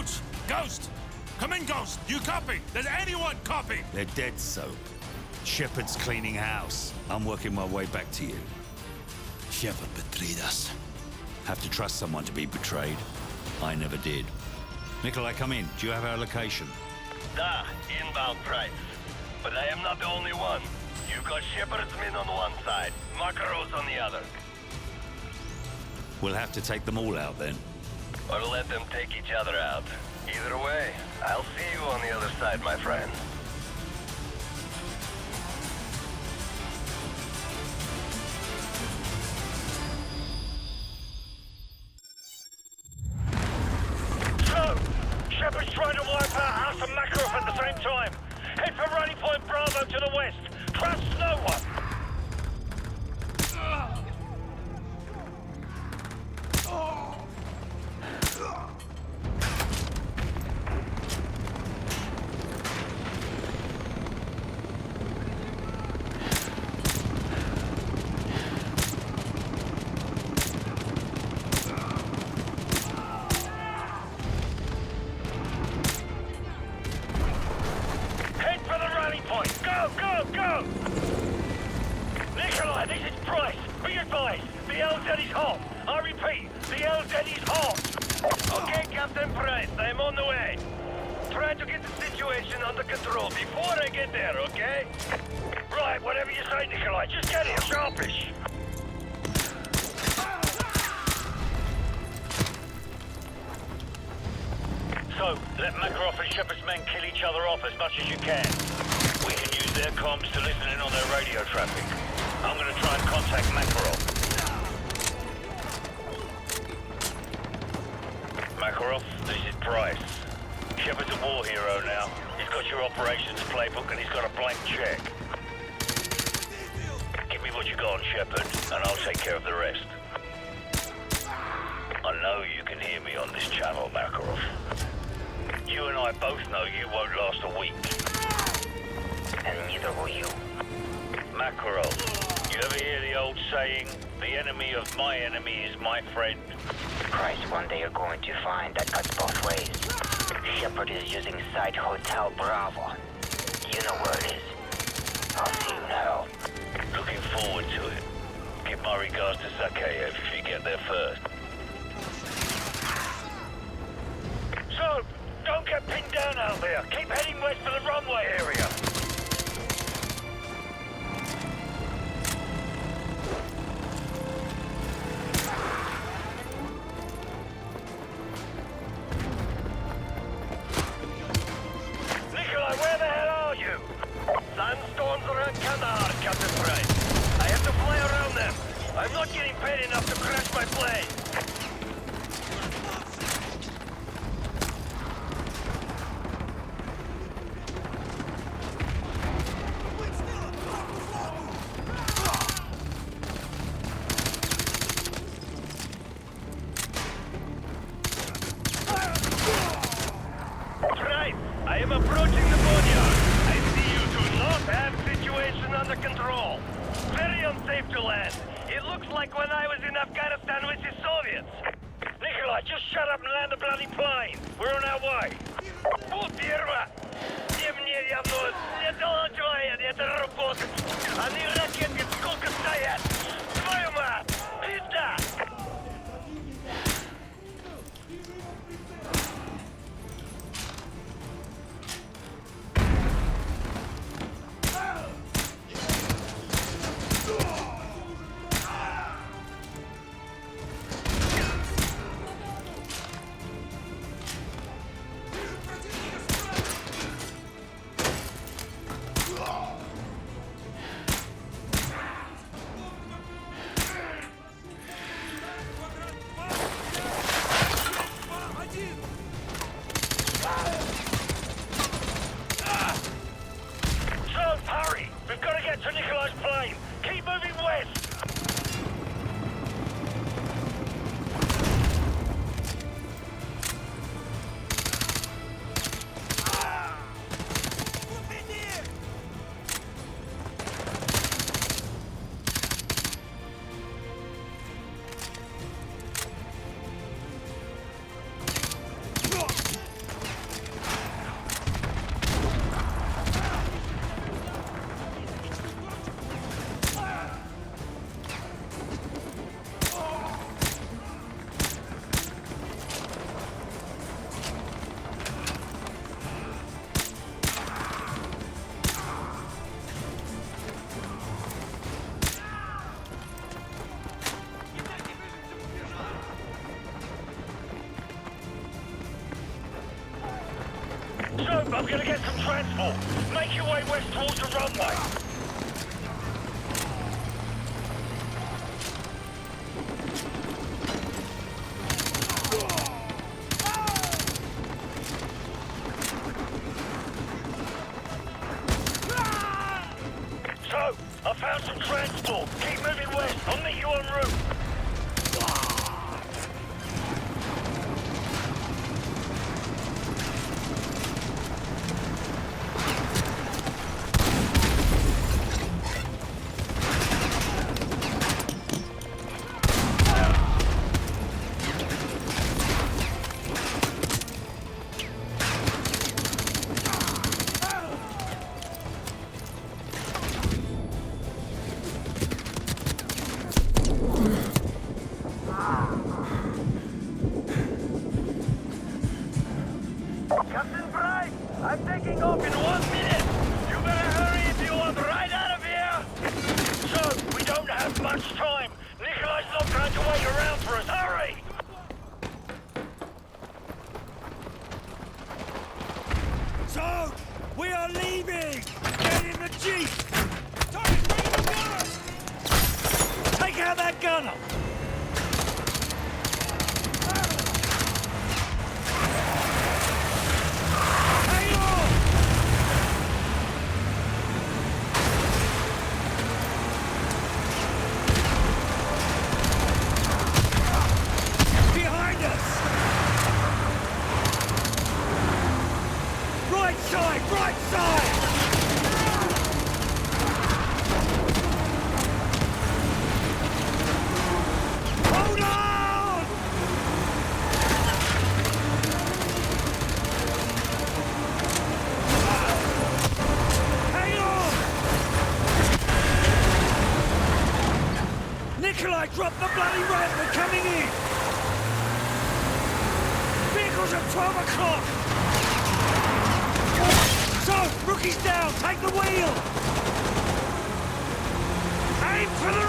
Coach! Ghost! Come in, Ghost! You copy? Does anyone copy? They're dead, Soap. Shepard's cleaning house. I'm working my way back to you. Shepard betrayed us. Have to trust someone to be betrayed. I never did. Nikolai, come in. Do you have our location? Da, inbound Price. But I am not the only one. You've got Shepard's men on one side, Makarov's on the other. We'll have to take them all out then. Or let them take each other out. Either way, I'll see you on the other side, my friend. So, Shepard's trying to wipe out House and Makarov at the same time. Head for Rally Point Bravo to the west. Trust no one. Head for the rally point. Go, go, go! Nikolai, this is Price. Be advised, the LZ is hot. I repeat, the LZ is hot. Okay, Captain Price, I'm on the way. Try to get the situation under control before I get there, okay? Right, whatever you say, Nikolai. Just get here, sharpish. So, let Makarov and Shepard's men kill each other off as much as you can. We can use their comms to listen in on their radio traffic. I'm gonna try and contact Makarov. Makarov, this is Price. Shepard's a war hero now. He's got your operations playbook and he's got a blank check. Give me what you got on Shepard, and I'll take care of the rest. I know you can hear me on this channel, Makarov. You and I both know you won't last a week. And neither will you. Makarov, you ever hear the old saying, the enemy of my enemy is my friend? Price, one day you're going to find that cuts both ways. Shepard is using Site Hotel Bravo. You know where it is. I'll see you now. Looking forward to it. Give my regards to Zakhaev if you get there first. So, don't get pinned down out there. Keep heading west for the runway area. Nikolai, where the hell are you? Sandstorms around Kandahar, Captain Price. I have to fly around them. I'm not getting paid enough to crash my plane. Price, I am approaching the boneyard. I see you do not have situation under control. Very unsafe to land. It looks like when I was in Afghanistan with the Soviets. Nikolai, just shut up and land the bloody plane. We're on our way. Фу-фирма! Где мне явно не доложает это работать? Они ракеты сколько стоят? Твою мать! Пизда! So, I'm gonna get some transport. Make your way west towards the runway. So, I found some transport. Keep moving west. I'll meet you en route. Captain Price, I'm taking off in 1 minute. You better hurry if you want right out of here. So, we don't have much time. Nikolai's not going to wait around for us. Hurry! So, we are leaving! Get in the jeep! Tommy, bring the gunner! Take out that gunner! Hang on! Behind us! Right side! Right side! Hold on! Hang on! Nikolai, drop the bloody ramp! We're coming in! Vehicles at 12 o'clock! So, rookie's down! Take the wheel! Aim for the